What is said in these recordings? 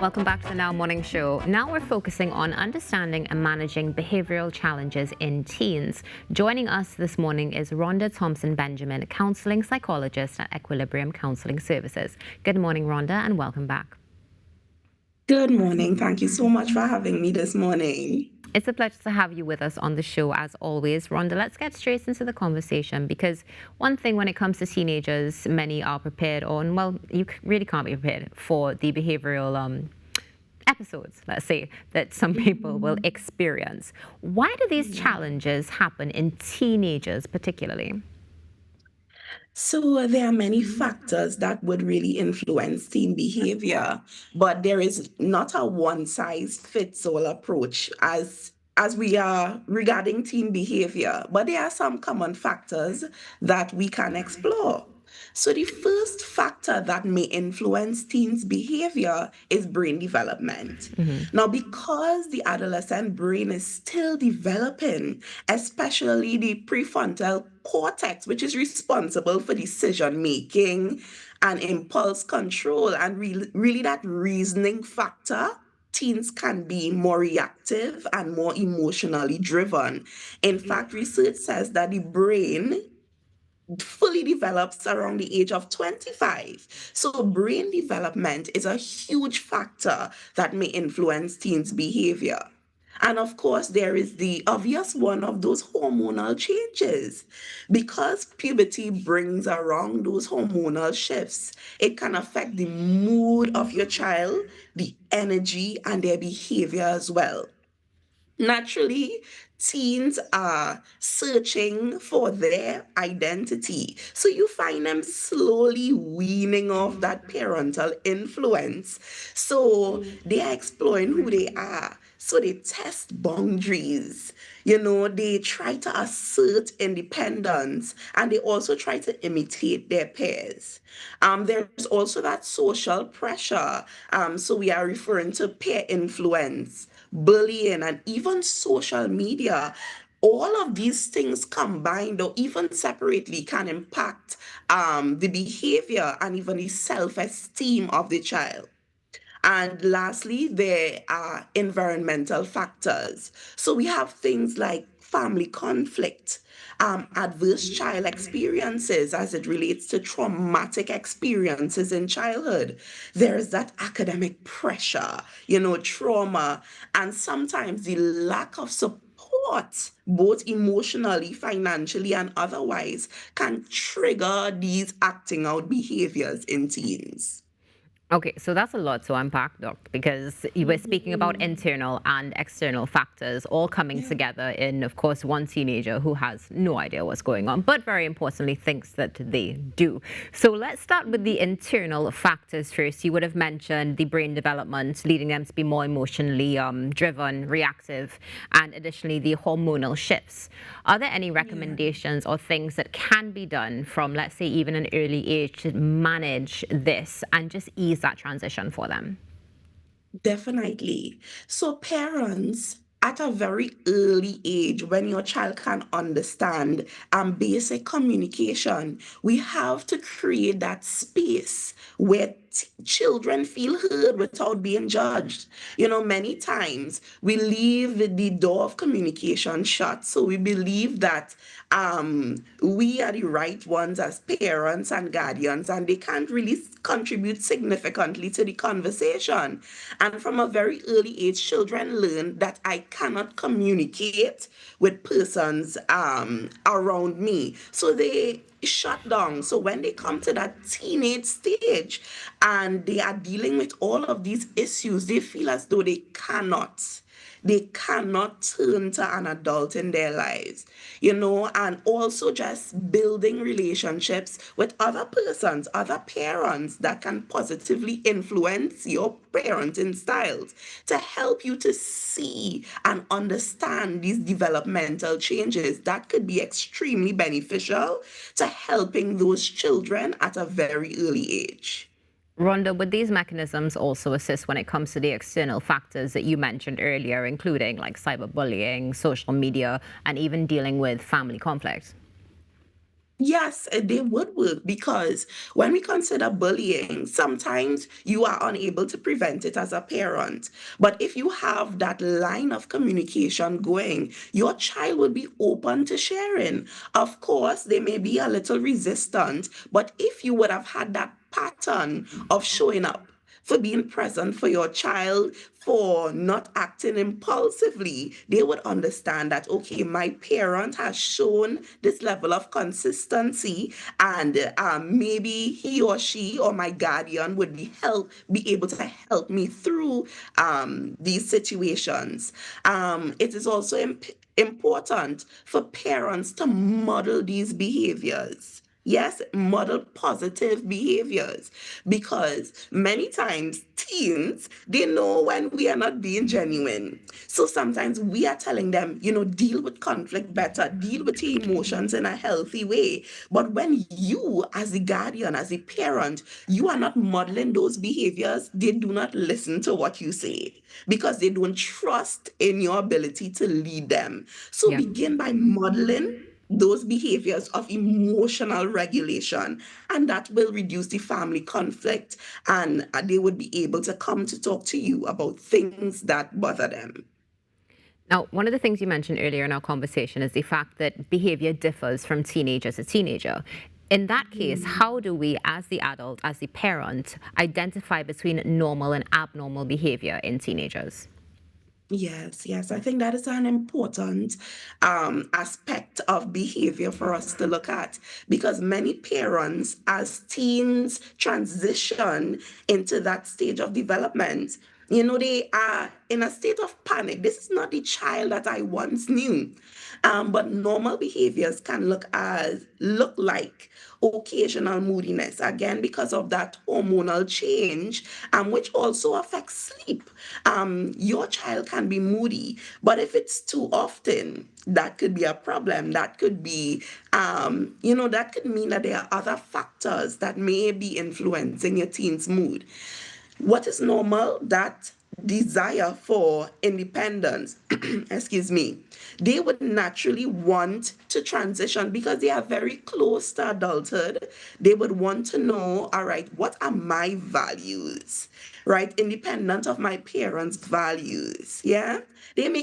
Welcome back to the Now Morning Show. Now we're focusing on understanding and managing behavioural challenges in teens. Joining us this morning is Rhonda Thompson-Benjamin, counselling psychologist at Equilibrium Counselling Services. Good morning, Rhonda, and welcome back. Good morning. Thank you so much for having me this morning. It's a pleasure to have you with us on the show, as always. Rhonda, let's get straight into the conversation, because one thing when it comes to teenagers, many are prepared on, well, you really can't be prepared for the behavioural episodes, let's say, that some people will experience. Why do these challenges happen in teenagers particularly? So there are many factors that would really influence teen behavior, but there is not a one-size-fits-all approach as we are regarding teen behavior, but there are some common factors that we can explore. So the first factor that may influence teens' behavior is brain development. Now, because the adolescent brain is still developing, especially the prefrontal cortex, which is responsible for decision making and impulse control, and really that reasoning factor, teens can be more reactive and more emotionally driven. In fact, research says that the brain fully develops around the age of 25. So, brain development is a huge factor that may influence teens' behavior. And of course, there is the obvious one of those hormonal changes. Because puberty brings around those hormonal shifts, it can affect the mood of your child, the energy, and their behavior as well. Naturally, teens are searching for their identity. So you find them slowly weaning off that parental influence. So they are exploring who they are. So they test boundaries. They try to assert independence, and they also try to imitate their peers. There's also that social pressure. So we are referring to peer influence, bullying, and even social media. All of these things combined or even separately can impact the behavior and even the self-esteem of the child. And lastly, there are environmental factors. So we have things like family conflict, adverse child experiences as it relates to traumatic experiences in childhood. There is that academic pressure, trauma, and sometimes the lack of support, both emotionally, financially, and otherwise, can trigger these acting out behaviors in teens. Okay, so that's a lot to unpack, Doc, because you were speaking about internal and external factors all coming together in, of course, one teenager who has no idea what's going on, but very importantly, thinks that they do. So let's start with the internal factors first. You would have mentioned the brain development, leading them to be more emotionally driven, reactive, and additionally, the hormonal shifts. Are there any recommendations or things that can be done from, let's say, even an early age to manage this and just ease that transition for them? Definitely. So, parents, at a very early age, when your child can understand basic communication, we have to create that space where children feel heard without being judged. Many times we leave the door of communication shut. So we believe that we are the right ones as parents and guardians, and they can't really contribute significantly to the conversation. And from a very early age, children learn that I cannot communicate with persons around me. So they shut down. So when they come to that teenage stage and they are dealing with all of these issues, they feel as though they cannot turn to an adult in their lives, and also just building relationships with other persons, other parents that can positively influence your parenting styles to help you to see and understand these developmental changes that could be extremely beneficial to helping those children at a very early age. Rhonda, would these mechanisms also assist when it comes to the external factors that you mentioned earlier, including like cyberbullying, social media, and even dealing with family conflict? Yes, they would work because when we consider bullying, sometimes you are unable to prevent it as a parent. But if you have that line of communication going, your child will be open to sharing. Of course, they may be a little resistant, but if you would have had that pattern of showing up, for being present for your child, for not acting impulsively, they would understand that, okay, my parent has shown this level of consistency, and maybe he or she or my guardian would be able to help me through these situations. It is also important for parents to model these behaviors. Yes, model positive behaviors, because many times teens, they know when we are not being genuine. So sometimes we are telling them, deal with conflict better, deal with your emotions in a healthy way. But when you, as the guardian, as a parent, you are not modeling those behaviors, they do not listen to what you say because they don't trust in your ability to lead them. So Yeah. begin by modeling those behaviors of emotional regulation, and that will reduce the family conflict, and they would be able to come to talk to you about things that bother them. Now, one of the things you mentioned earlier in our conversation is the fact that behavior differs from teenager to teenager. In that case, how do we, as the adult, as the parent, identify between normal and abnormal behavior in teenagers? Yes, yes. I think that is an important aspect of behavior for us to look at, because many parents, as teens transition into that stage of development, they are in a state of panic. This is not the child that I once knew. But normal behaviors can look like occasional moodiness, again because of that hormonal change, which also affects sleep. Your child can be moody, but if it's too often, that could be a problem. That could be, that could mean that there are other factors that may be influencing your teen's mood. What is normal? That desire for independence, excuse me, they would naturally want to transition because they are very close to adulthood. They would want to know, all right, what are my values, right? Independent of my parents' values. Yeah. They may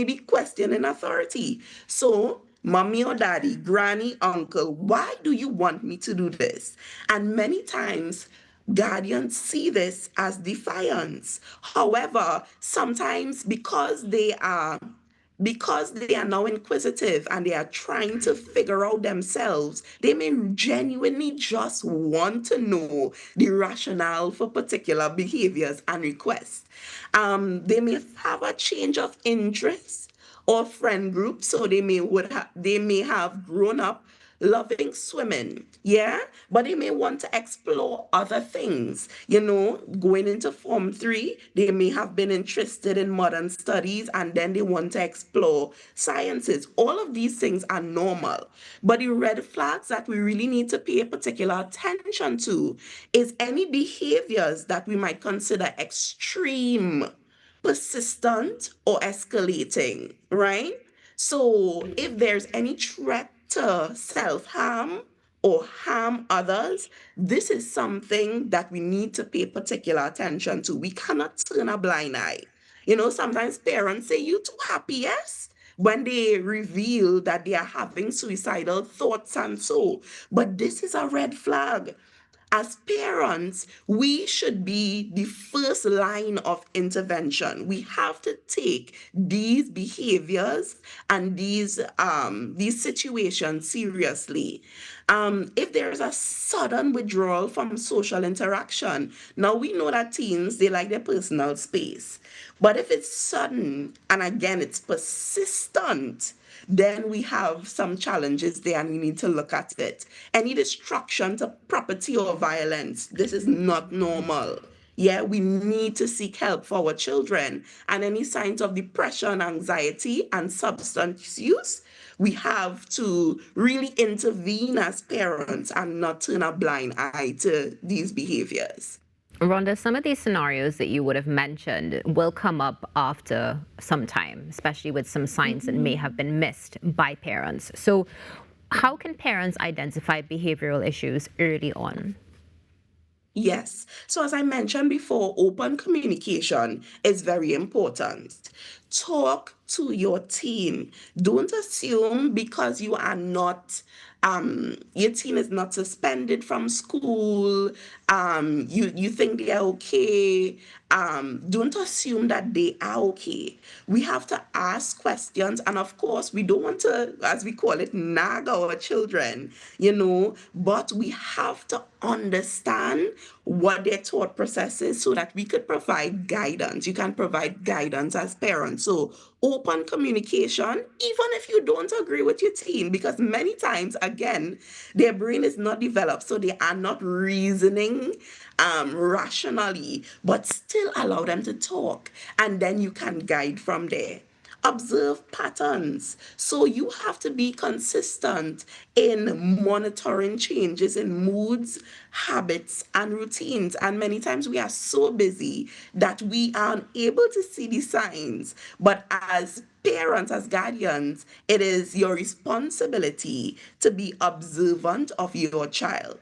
be questioning authority. So mommy or daddy, granny, uncle, why do you want me to do this? And many times guardians see this as defiance. However, sometimes because they are now inquisitive and they are trying to figure out themselves, they may genuinely just want to know the rationale for particular behaviors and requests. They may have a change of interest or friend group, so they may have grown up loving swimming, yeah, but they may want to explore other things. Going into Form 3, they may have been interested in modern studies, and then they want to explore sciences. All of these things are normal, but the red flags that we really need to pay particular attention to is any behaviors that we might consider extreme, persistent, or escalating, right? So if there's any threat to self harm or harm others, this is something that we need to pay particular attention to. We cannot turn a blind eye. Sometimes parents say, "You too happy, yes?" When they reveal that they are having suicidal thoughts and so. But this is a red flag. As parents, we should be the first line of intervention. We have to take these behaviors and these situations seriously. If there is a sudden withdrawal from social interaction, now we know that teens, they like their personal space. But if it's sudden and again it's persistent, then we have some challenges there and we need to look at it. Any destruction to property or violence, this is not normal. Yeah, we need to seek help for our children. And any signs of depression, anxiety, and substance use, we have to really intervene as parents and not turn a blind eye to these behaviors. Rhonda, some of these scenarios that you would have mentioned will come up after some time, especially with some signs that may have been missed by parents. So, how can parents identify behavioral issues early on? Yes. So, as I mentioned before, open communication is very important. Talk to your teen. Don't assume because you are not, your teen is not suspended from school, you think they are okay. Don't assume that they are okay. We have to ask questions, and of course, we don't want to, as we call it, nag our children, but we have to understand what their thought process is so that we could provide guidance. You can provide guidance as parents. So, open communication, even if you don't agree with your teen, because many times, again, their brain is not developed, so they are not reasoning rationally, but still allow them to talk, and then you can guide from there. Observe patterns. So you have to be consistent in monitoring changes in moods, habits, and routines. And many times we are so busy that we are unable to see the signs. But as parents, as guardians, it is your responsibility to be observant of your child.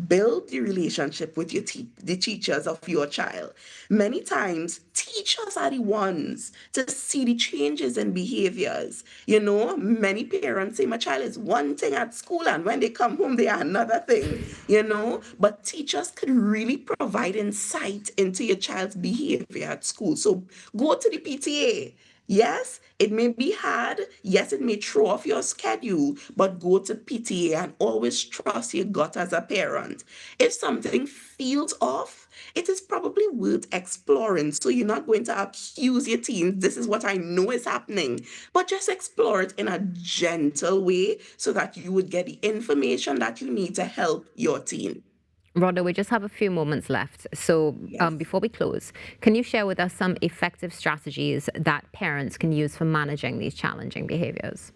Build the relationship with the teachers of your child. Many times, teachers are the ones to see the changes in behaviors. Many parents say, my child is one thing at school, and when they come home, they are another thing. But teachers could really provide insight into your child's behavior at school. So go to the PTA. Yes, it may be hard. Yes, it may throw off your schedule, but go to PTA and always trust your gut as a parent. If something feels off, it is probably worth exploring. So you're not going to accuse your teen, this is what I know is happening, but just explore it in a gentle way so that you would get the information that you need to help your teen. Rhonda, we just have a few moments left. So Yes. before we close, can you share with us some effective strategies that parents can use for managing these challenging behaviors?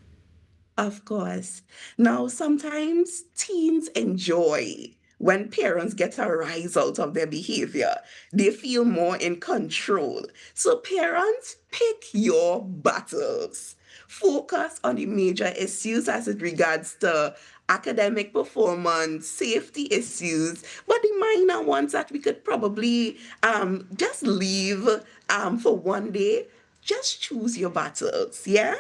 Of course. Now, sometimes teens enjoy when parents get a rise out of their behavior. They feel more in control. So, parents, pick your battles. Focus on the major issues as it regards to academic performance, safety issues, but the minor ones that we could probably just leave for one day. Just choose your battles, yeah?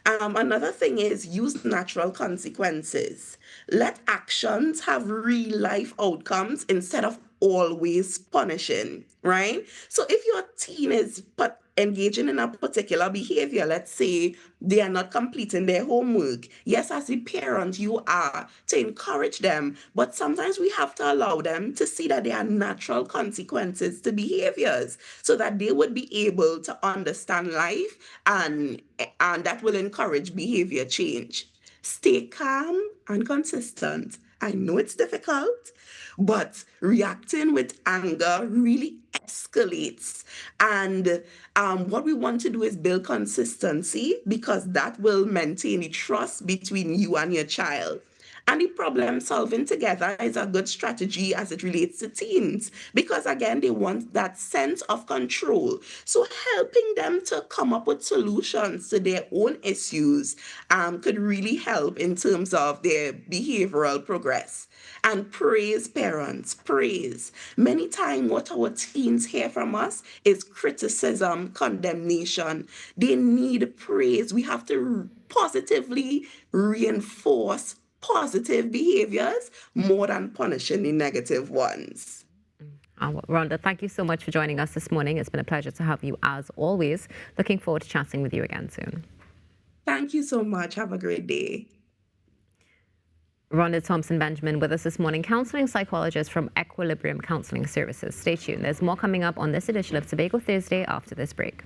Another thing is use natural consequences. Let actions have real life outcomes instead of always punishing, right? So if your teen is engaging in a particular behavior, let's say they are not completing their homework. Yes, as a parent, you are to encourage them, but sometimes we have to allow them to see that there are natural consequences to behaviors so that they would be able to understand life, and that will encourage behavior change. Stay calm and consistent. I know it's difficult, but reacting with anger really escalates. And what we want to do is build consistency because that will maintain the trust between you and your child. And the problem solving together is a good strategy as it relates to teens because, again, they want that sense of control. So, helping them to come up with solutions to their own issues could really help in terms of their behavioral progress. And praise parents, praise. Many times, what our teens hear from us is criticism, condemnation. They need praise. We have to positively reinforce positive behaviors more than punishing the negative ones. Well, Rhonda, thank you so much for joining us this morning. It's been a pleasure to have you as always. Looking forward to chatting with you again soon. Thank you so much. Have a great day. Rhonda Thompson-Benjamin with us this morning, counseling psychologist from Equilibrium Counseling Services. Stay tuned. There's more coming up on this edition of Tobago Thursday after this break.